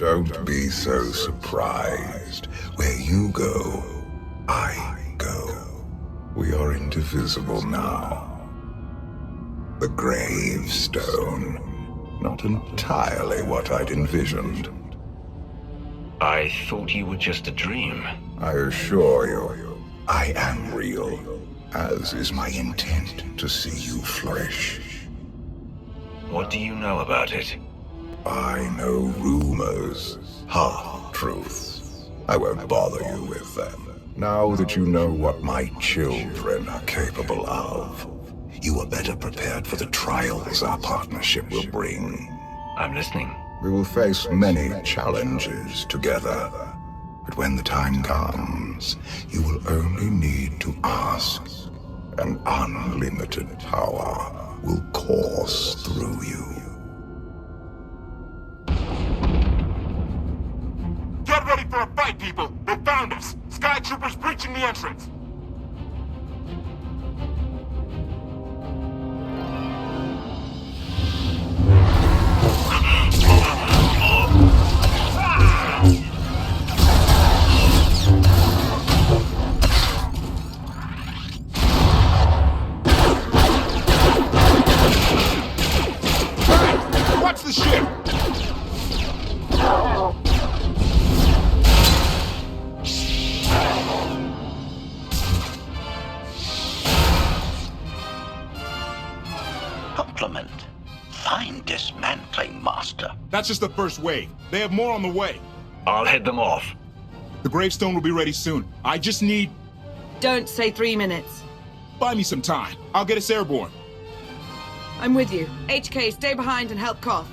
Don't be so surprised. Where you go, I go. We are indivisible now. The gravestone. Not entirely what I'd envisioned. I thought you were just a dream. I assure you, I am real, as is my intent to see you flourish. What do you know about it? I know rumors, half-truths. I won't bother you with them. Now that you know what my children are capable of, you are better prepared for the trials our partnership will bring. I'm listening. We will face many challenges together, but when the time comes, you will only need to ask, and unlimited power will course through you. Get ready for a fight, people! They found us! Sky Troopers breaching the entrance! Watch the ship! Compliment. Fine dismantling, Master. That's just the first wave. They have more on the way. I'll head them off. The gravestone will be ready soon. I just need... Don't say 3 minutes. Buy me some time. I'll get us airborne. I'm with you. HK, stay behind and help KOTFE.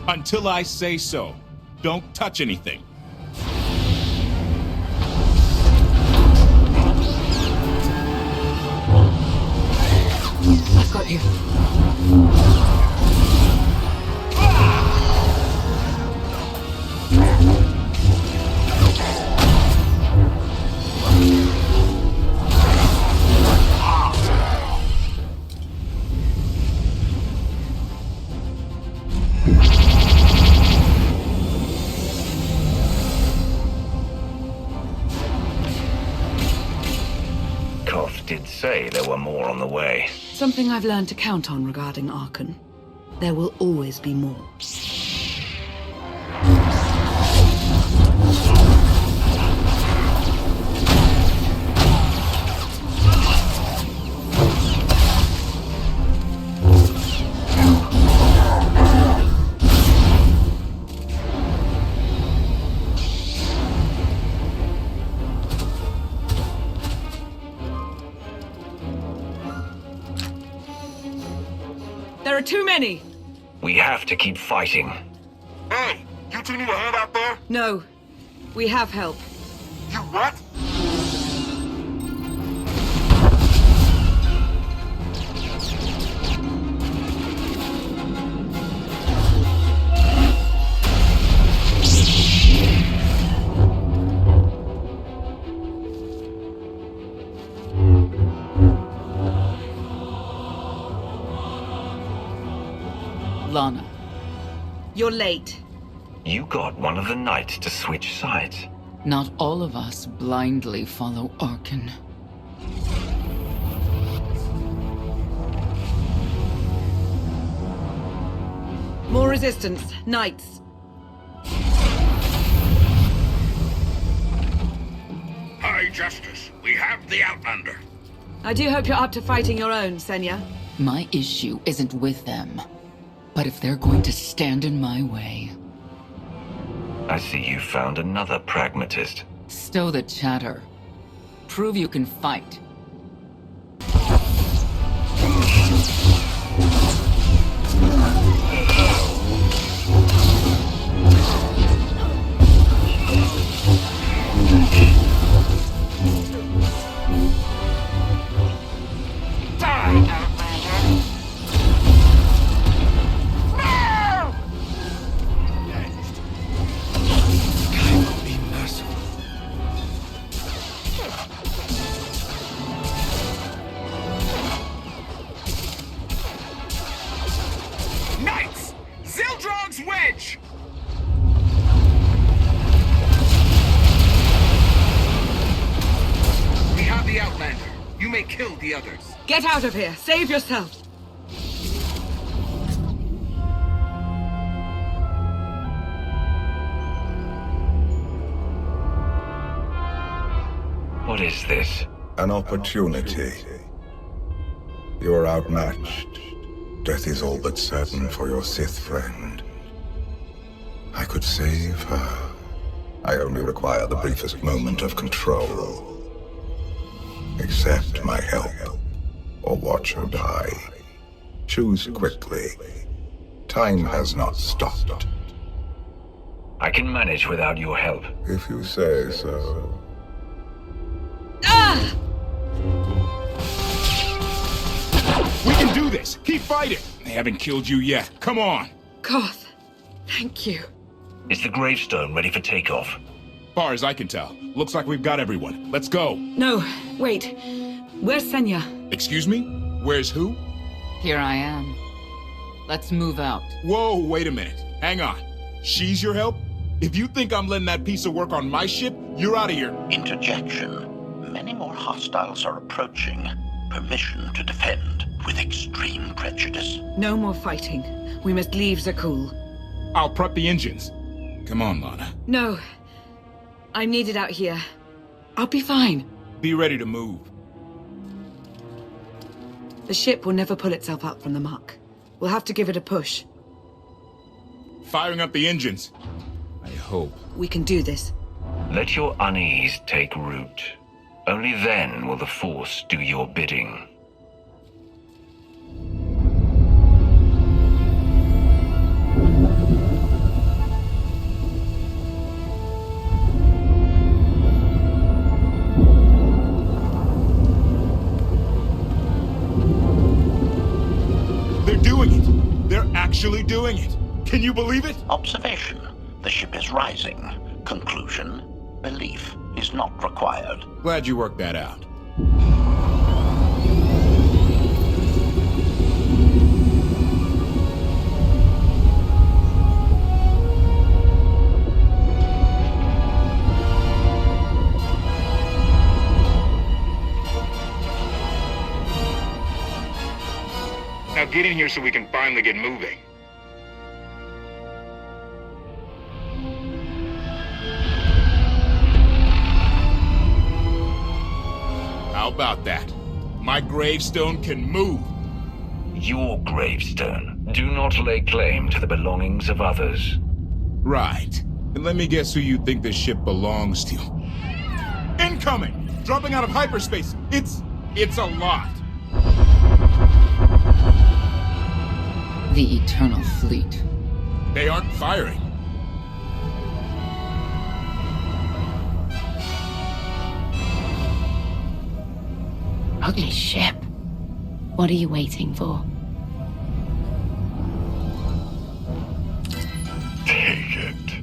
Until I say so. Don't touch anything. I've got you. KOTFE did say there were more on the way. Something I've learned to count on regarding Arcann. There will always be more. There are too many! We have to keep fighting. Hey! You two need a hand out there? No. We have help. You what? Lana. You're late. You got one of the knights to switch sides. Not all of us blindly follow Arcann. More resistance. Knights. High Justice, we have the Outlander. I do hope you're up to fighting your own, Senya. My issue isn't with them. But if they're going to stand in my way... I see you found another pragmatist. Stow the chatter. Prove you can fight. kill the others. Get out of here! Save yourself! What is this? An opportunity. You're outmatched. Death is all but certain for your Sith friend. I could save her. I only require the briefest moment of control. Accept my help, or watch her die. Choose quickly. Time has not stopped. I can manage without your help. If you say so. Ah! We can do this! Keep fighting! They haven't killed you yet. Come on! Koth, thank you. Is the gravestone ready for takeoff? Far as I can tell, looks like we've got everyone. Let's go! No, wait. Where's Senya? Excuse me? Where's who? Here I am. Let's move out. Whoa, wait a minute. Hang on. She's your help? If you think I'm letting that piece of work on my ship, you're out of here. Interjection. Many more hostiles are approaching. Permission to defend with extreme prejudice. No more fighting. We must leave Zakul. I'll prep the engines. Come on, Lana. No. I'm needed out here. I'll be fine. Be ready to move. The ship will never pull itself up from the muck. We'll have to give it a push. Firing up the engines. I hope. We can do this. Let your unease take root. Only then will the Force do your bidding. They're doing it! They're actually doing it! Can you believe it? Observation. The ship is rising. Conclusion. Belief is not required. Glad you worked that out. Now get in here so we can finally get moving. How about that? My gravestone can move. Your gravestone. Do not lay claim to the belongings of others. Right. And let me guess who you think this ship belongs to. Incoming! Dropping out of hyperspace. It's a lot. The Eternal Fleet. They aren't firing. Ugly ship. What are you waiting for? Take it.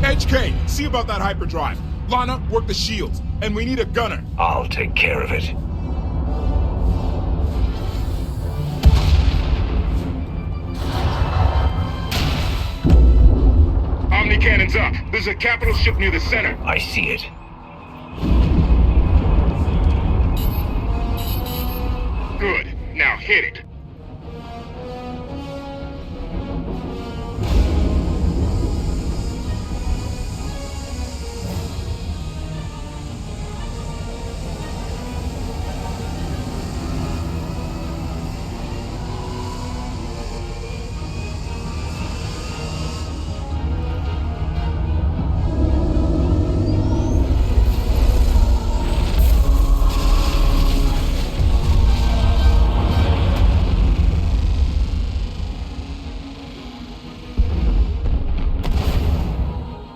HK, see about that hyperdrive. Lana, work the shields. And we need a gunner. I'll take care of it. Omni cannons up. There's a capital ship near the center. I see it. Good. Now hit it.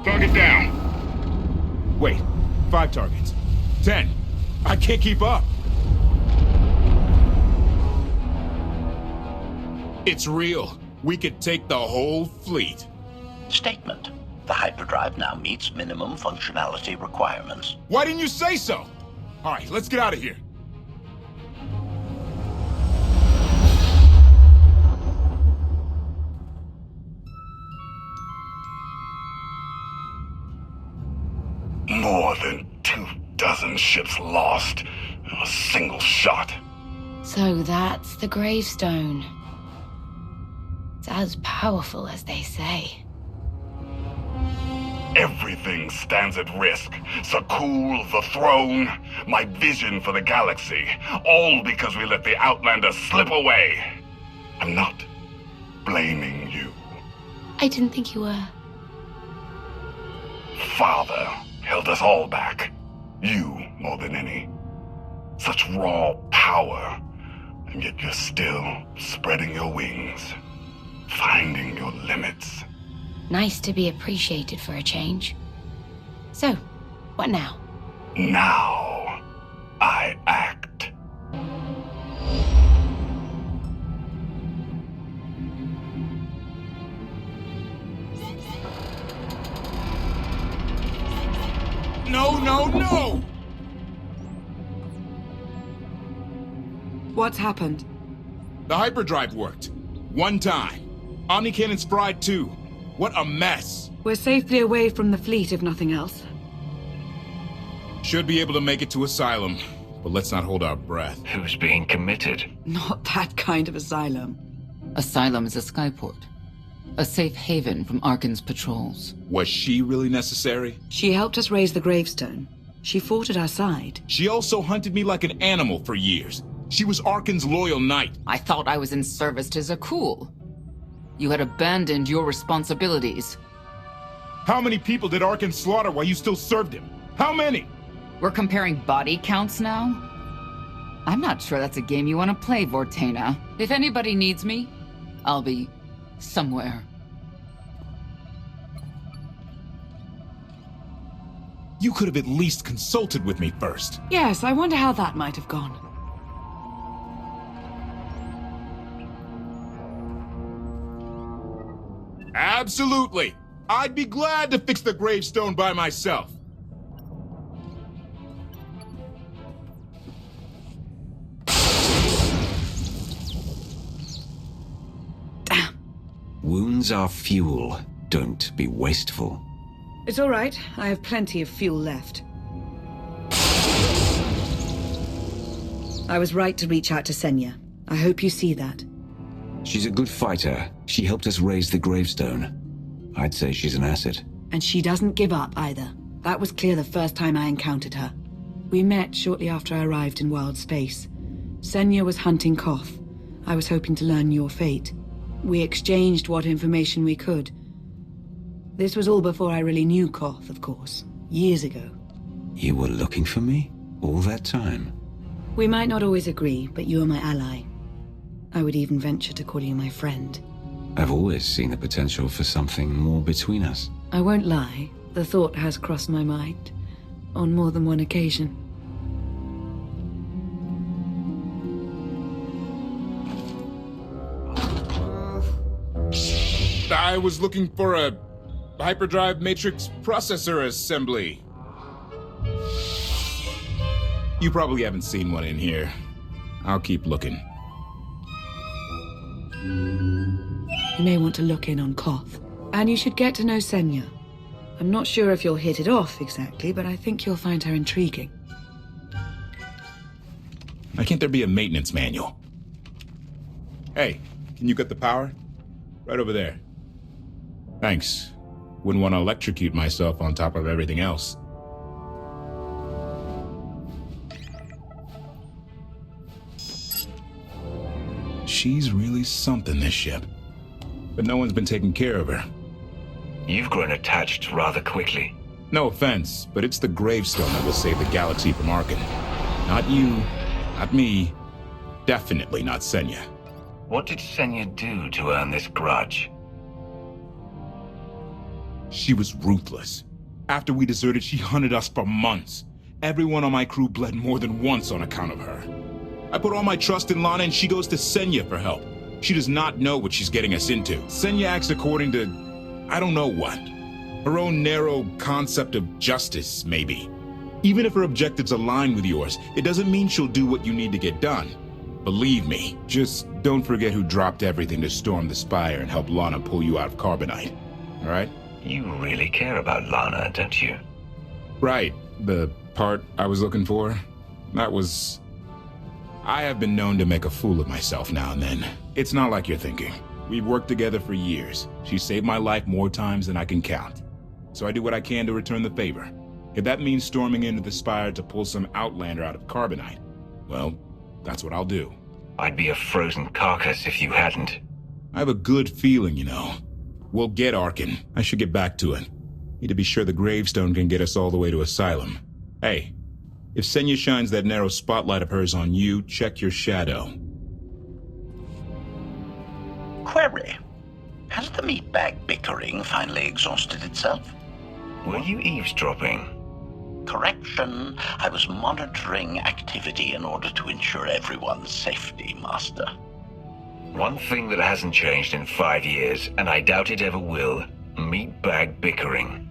Target down. Wait, 5 targets. 10. I can't keep up. It's real. We could take the whole fleet. Statement. The hyperdrive now meets minimum functionality requirements. Why didn't you say so? All right, let's get out of here. Arcann ships lost in a single shot. So that's the gravestone. It's as powerful as they say. Everything stands at risk. Sakul, the throne, my vision for the galaxy. All because we let the Outlander slip away. I'm not blaming you. I didn't think you were. Father held us all back. You more than any. Such raw power, and yet you're still spreading your wings, finding your limits. Nice to be appreciated for a change. So, what now? Now, I act. No, no, no! What's happened? The hyperdrive worked. One time. Omnicannon's fried too. What a mess. We're safely away from the fleet, if nothing else. Should be able to make it to Asylum, but let's not hold our breath. Who's being committed? Not that kind of asylum. Asylum is a skyport. A safe haven from Arcann's patrols. Was she really necessary? She helped us raise the gravestone. She fought at our side. She also hunted me like an animal for years. She was Arcann's loyal knight. I thought I was in service to Zakul. You had abandoned your responsibilities. How many people did Arcann slaughter while you still served him? How many? We're comparing body counts now? I'm not sure that's a game you want to play, Vortena. If anybody needs me, I'll be somewhere. You could have at least consulted with me first. Yes, I wonder how that might have gone. Absolutely. I'd be glad to fix the gravestone by myself. Damn. Wounds are fuel. Don't be wasteful. It's all right. I have plenty of fuel left. I was right to reach out to Senya. I hope you see that. She's a good fighter. She helped us raise the gravestone. I'd say she's an asset. And she doesn't give up either. That was clear the first time I encountered her. We met shortly after I arrived in wild space. Senya was hunting KOTFE. I was hoping to learn your fate. We exchanged what information we could. This was all before I really knew KOTFE, of course. Years ago. You were looking for me? All that time? We might not always agree, but you are my ally. I would even venture to call you my friend. I've always seen the potential for something more between us. I won't lie. The thought has crossed my mind. On more than one occasion. I was looking for a hyperdrive matrix processor assembly. You probably haven't seen one in here. I'll keep looking. You may want to look in on KOTFE. And you should get to know Senya. I'm not sure if you'll hit it off exactly, but I think you'll find her intriguing. Why can't there be a maintenance manual? Hey, can you get the power? Right over there. Thanks. Wouldn't want to electrocute myself on top of everything else. She's really something, this ship. But no one's been taking care of her. You've grown attached rather quickly. No offense, but it's the gravestone that will save the galaxy from Arcann. Not you, not me, definitely not Senya. What did Senya do to earn this grudge? She was ruthless. After we deserted, she hunted us for months. Everyone on my crew bled more than once on account of her. I put all my trust in Lana and she goes to Senya for help. She does not know what she's getting us into. Senya acts according to, I don't know what. Her own narrow concept of justice, maybe. Even if her objectives align with yours, it doesn't mean she'll do what you need to get done. Believe me, just don't forget who dropped everything to storm the Spire and help Lana pull you out of Carbonite. All right? You really care about Lana, don't you? Right. The part I was looking for? That was... I have been known to make a fool of myself now and then. It's not like you're thinking. We've worked together for years. She saved my life more times than I can count. So I do what I can to return the favor. If that means storming into the Spire to pull some outlander out of Carbonite, well, that's what I'll do. I'd be a frozen carcass if you hadn't. I have a good feeling, you know. We'll get Arcann. I should get back to it. Need to be sure the gravestone can get us all the way to Asylum. Hey, if Senya shines that narrow spotlight of hers on you, check your shadow. Query. Has the meatbag bickering finally exhausted itself? Were you eavesdropping? Correction. I was monitoring activity in order to ensure everyone's safety, Master. One thing that hasn't changed in 5 years, and I doubt it ever will, meatbag bickering.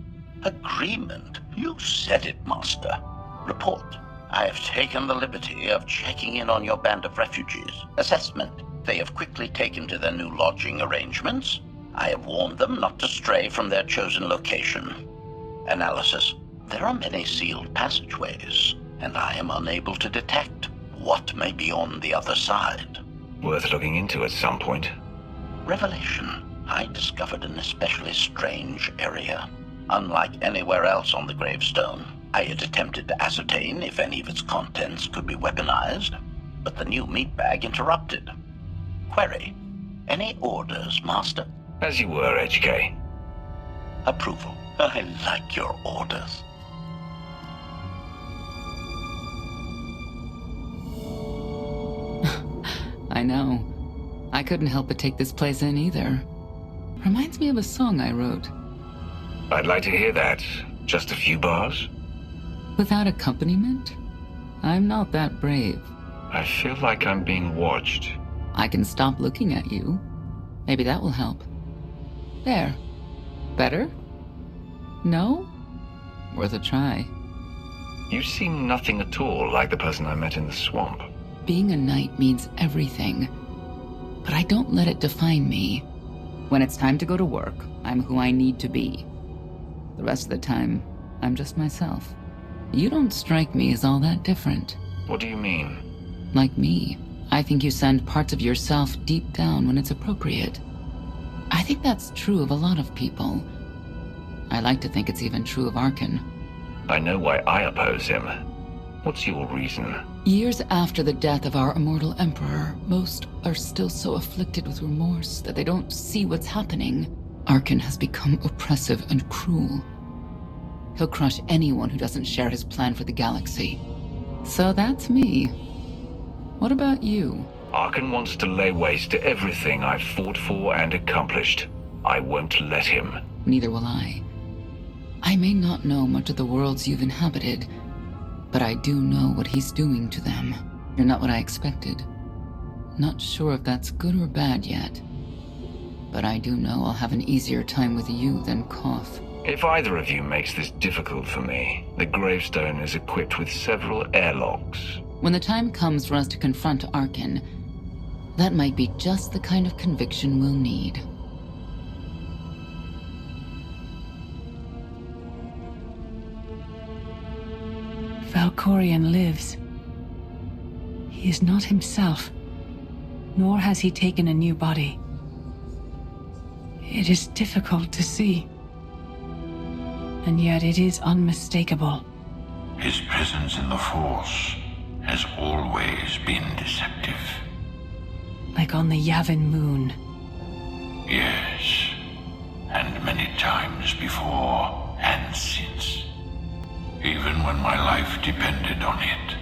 Agreement? You said it, Master. Report. I have taken the liberty of checking in on your band of refugees. Assessment. They have quickly taken to their new lodging arrangements. I have warned them not to stray from their chosen location. Analysis. There are many sealed passageways, and I am unable to detect what may be on the other side. Worth looking into at some point. Revelation. I discovered an especially strange area. Unlike anywhere else on the gravestone, I had attempted to ascertain if any of its contents could be weaponized, but the new meatbag interrupted. Query. Any orders, Master? As you were, HK. Approval. I like your orders. I know. I couldn't help but take this place in either. Reminds me of a song I wrote. I'd like to hear that. Just a few bars? Without accompaniment? I'm not that brave. I feel like I'm being watched. I can stop looking at you. Maybe that will help. There. Better? No? Worth a try. You seem nothing at all like the person I met in the swamp. Being a knight means everything. But I don't let it define me. When it's time to go to work, I'm who I need to be. The rest of the time, I'm just myself. You don't strike me as all that different. What do you mean? Like me, I think you send parts of yourself deep down when it's appropriate. I think that's true of a lot of people. I like to think it's even true of Arcann. I know why I oppose him. What's your reason? Years after the death of our immortal emperor, most are still so afflicted with remorse that they don't see what's happening. Arcann has become oppressive and cruel. He'll crush anyone who doesn't share his plan for the galaxy. So that's me. What about you? Arcann wants to lay waste to everything I've fought for and accomplished. I won't let him. Neither will I. I may not know much of the worlds you've inhabited, but I do know what he's doing to them. You're not what I expected. Not sure if that's good or bad yet. But I do know I'll have an easier time with you than KOTFE. If either of you makes this difficult for me, the gravestone is equipped with several airlocks. When the time comes for us to confront Arcann, that might be just the kind of conviction we'll need. Valkorion lives. He is not himself, nor has he taken a new body. It is difficult to see, and yet it is unmistakable. His presence in the Force has always been deceptive. Like on the Yavin moon. Yes, and many times before and since. Even when my life depended on it,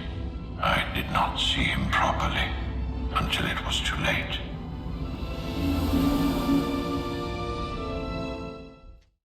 I did not see him properly until it was too late.